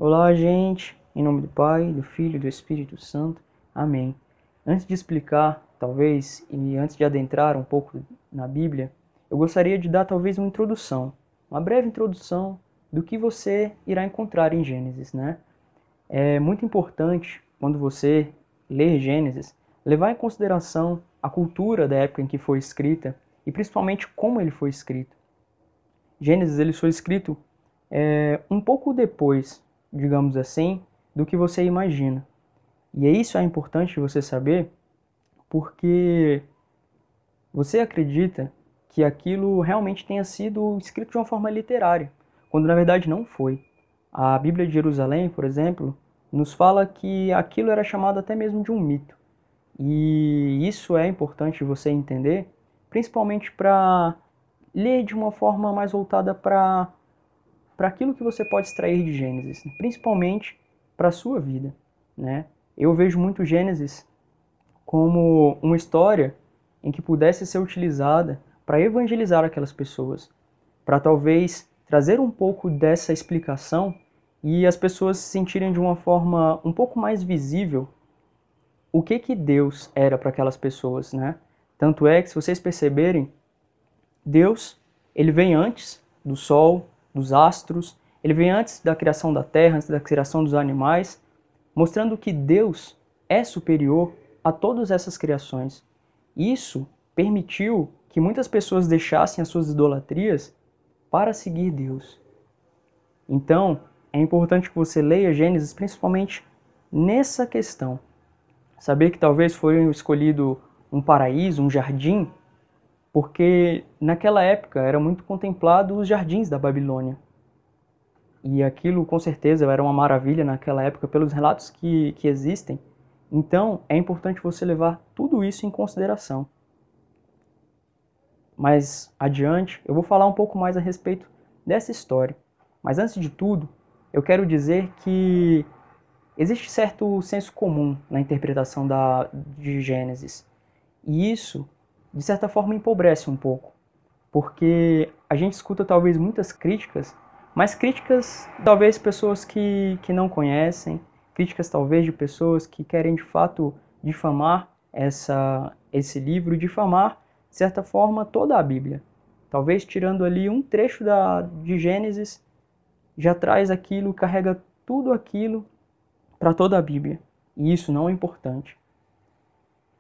Olá, gente. Em nome do Pai, do Filho e do Espírito Santo. Amém. Antes de explicar, talvez, e antes de adentrar um pouco na Bíblia, eu gostaria de dar talvez uma introdução, uma breve introdução do que você irá encontrar em Gênesis, né? É muito importante, quando você ler Gênesis, levar em consideração a cultura da época em que foi escrita e principalmente como ele foi escrito. Gênesis ele foi escrito um pouco depois, digamos assim, do que você imagina. E isso é importante você saber porque você acredita que aquilo realmente tenha sido escrito de uma forma literária, quando na verdade não foi. A Bíblia de Jerusalém, por exemplo, nos fala que aquilo era chamado até mesmo de um mito. E isso é importante você entender, principalmente para ler de uma forma mais voltada para aquilo que você pode extrair de Gênesis, principalmente para a sua vida, né? Eu vejo muito Gênesis como uma história em que pudesse ser utilizada para evangelizar aquelas pessoas, para talvez trazer um pouco dessa explicação e as pessoas se sentirem de uma forma um pouco mais visível o que Deus era para aquelas pessoas, né? Tanto é que, se vocês perceberem, Deus, ele vem antes do sol, dos astros, ele vem antes da criação da terra, antes da criação dos animais, mostrando que Deus é superior a todas essas criações. Isso permitiu que muitas pessoas deixassem as suas idolatrias para seguir Deus. Então, é importante que você leia Gênesis principalmente nessa questão. Saber que talvez foi escolhido um paraíso, um jardim, porque naquela época era muito contemplado os jardins da Babilônia. E aquilo com certeza era uma maravilha naquela época pelos relatos que existem. Então é importante você levar tudo isso em consideração. Mais adiante eu vou falar um pouco mais a respeito dessa história. Mas antes de tudo, eu quero dizer que existe certo senso comum na interpretação de Gênesis. E isso, de certa forma, empobrece um pouco. Porque a gente escuta talvez muitas críticas, mas críticas talvez pessoas que não conhecem, críticas talvez de pessoas que querem de fato difamar esse livro, difamar, de certa forma, toda a Bíblia. Talvez tirando ali um trecho de Gênesis, já traz aquilo, carrega tudo aquilo para toda a Bíblia. E isso não é importante.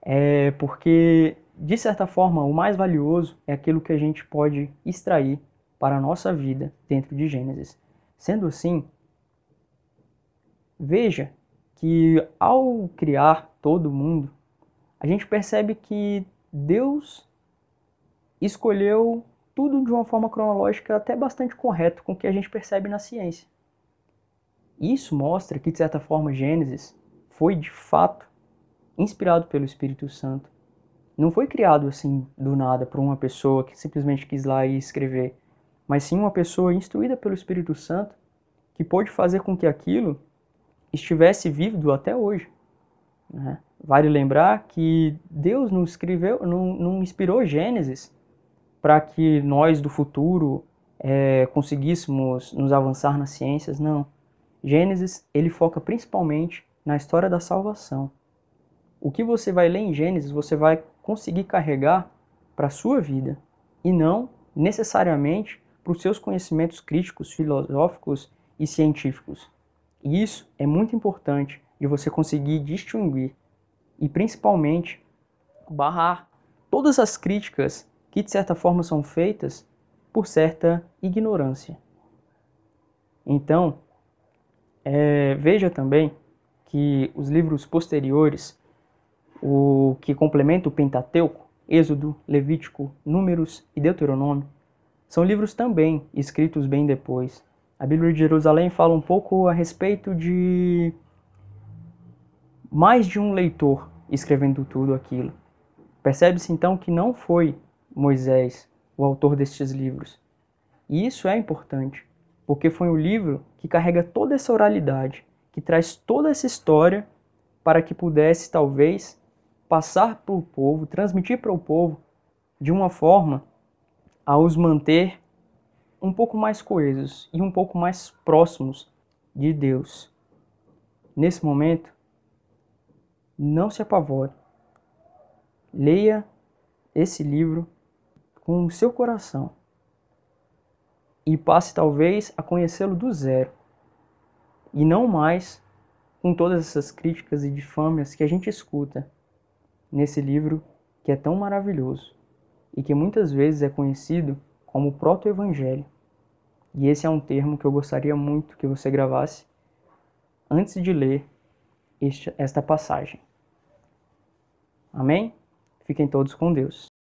É porque, de certa forma, o mais valioso é aquilo que a gente pode extrair para a nossa vida dentro de Gênesis. Sendo assim, veja que ao criar todo mundo, a gente percebe que Deus escolheu tudo de uma forma cronológica até bastante correta com o que a gente percebe na ciência. Isso mostra que, de certa forma, Gênesis foi, de fato, inspirado pelo Espírito Santo. Não foi criado assim do nada por uma pessoa que simplesmente quis lá e escrever, mas sim uma pessoa instruída pelo Espírito Santo que pôde fazer com que aquilo estivesse vívido até hoje, né? Vale lembrar que Deus não escreveu, não inspirou Gênesis para que nós do futuro conseguíssemos nos avançar nas ciências, não. Gênesis ele foca principalmente na história da salvação. O que você vai ler em Gênesis, você vai conseguir carregar para a sua vida e não necessariamente para os seus conhecimentos críticos, filosóficos e científicos. E isso é muito importante de você conseguir distinguir e principalmente barrar todas as críticas que de certa forma são feitas por certa ignorância. Então, veja também que os livros posteriores, o que complementa o Pentateuco, Êxodo, Levítico, Números e Deuteronômio, são livros também escritos bem depois. A Bíblia de Jerusalém fala um pouco a respeito de mais de um leitor escrevendo tudo aquilo. Percebe-se então que não foi Moisés o autor destes livros. E isso é importante, porque foi um livro que carrega toda essa oralidade, que traz toda essa história para que pudesse talvez passar para o povo, transmitir para o povo de uma forma a os manter um pouco mais coesos e um pouco mais próximos de Deus. Nesse momento, não se apavore. Leia esse livro com o seu coração e passe talvez a conhecê-lo do zero, e não mais com todas essas críticas e difâmias que a gente escuta nesse livro que é tão maravilhoso e que muitas vezes é conhecido como proto-evangelho. E esse é um termo que eu gostaria muito que você gravasse antes de ler esta passagem. Amém? Fiquem todos com Deus.